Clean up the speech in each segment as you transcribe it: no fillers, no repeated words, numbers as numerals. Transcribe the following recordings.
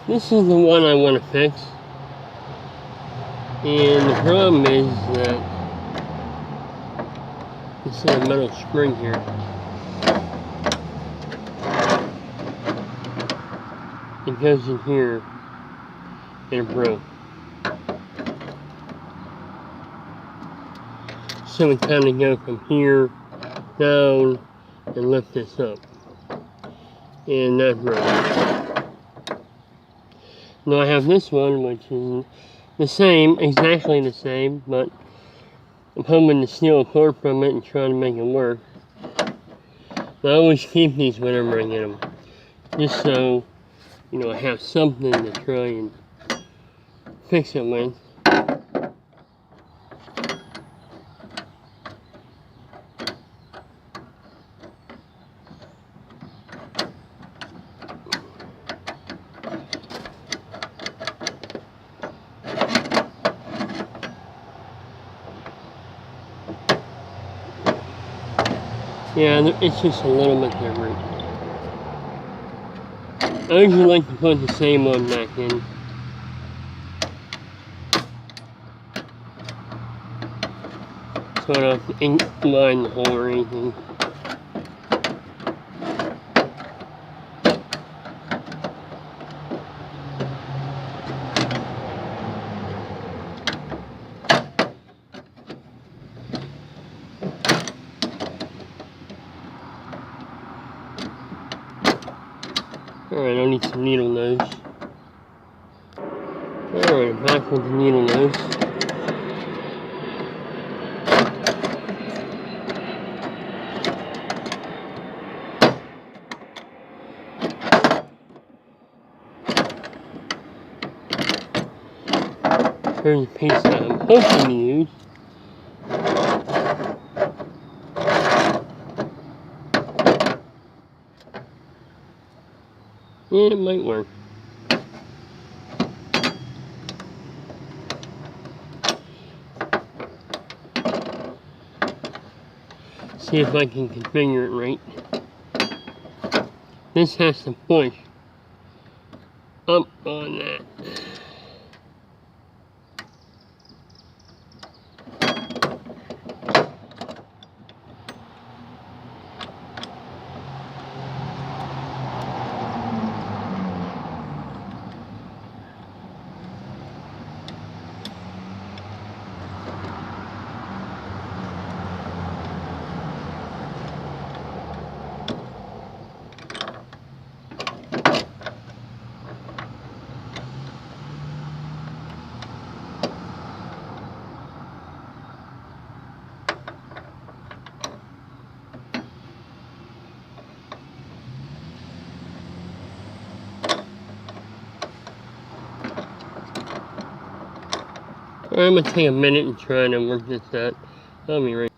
This is the one I want to fix. And the problem is that this is a metal spring here. It goes in here and it broke. So we kind of go from here down and lift this up. And that broke. Now I have this one, which is the same, exactly the same, but I'm hoping to steal a cord from it and try to make it work. I always keep these whenever I get them, just so, you know, I have something to try and fix it with. Yeah, it's just a little bit different. I usually like to put the same one back in. So I don't have to line the hole or anything. Alright, I'll need some needle nose. Alright, back with the needle nose. Here's the piece that I'm hoping to use. And it might work. See if I can configure it right. This has to push up on that. I'm going to take a minute and try to work this out. I'll be right.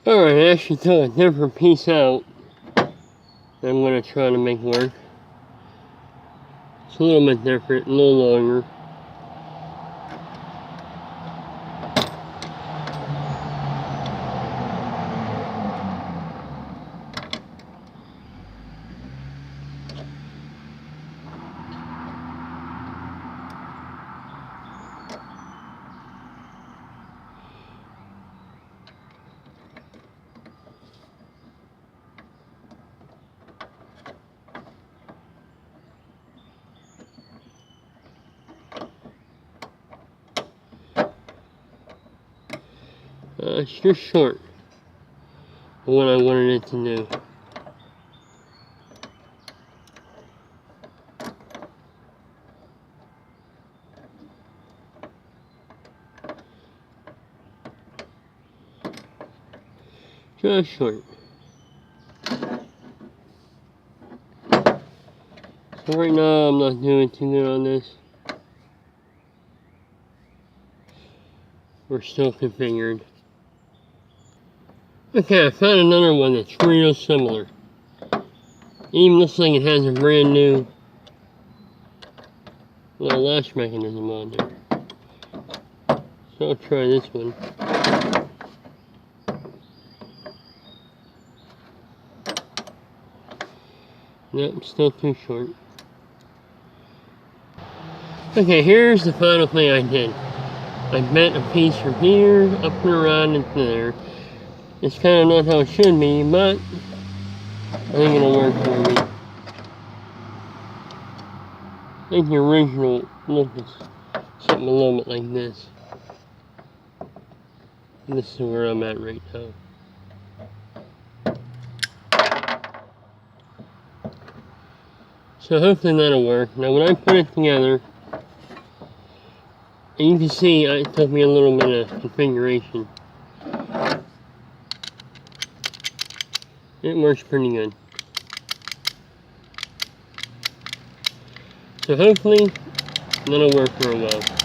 Alright, I actually took a different piece out that I'm going to try to make work. It's a little bit different, a little longer. It's just short of what I wanted it to do. Just short. So right now I'm not doing too good on this. We're still configured. Okay, I found another one that's real similar. Even looks like it has a brand new little latch mechanism on there. So I'll try this one. Nope, still too short. Okay, here's the final thing I did. I bent a piece from here, up and around into there. It's kind of not how it should be, but I think it'll work for me. I think the original look is something a little bit like this. And this is where I'm at right now. So hopefully that'll work. Now when I put it together, and you can see it took me a little bit of configuration. It works pretty good. So hopefully that'll work for a while.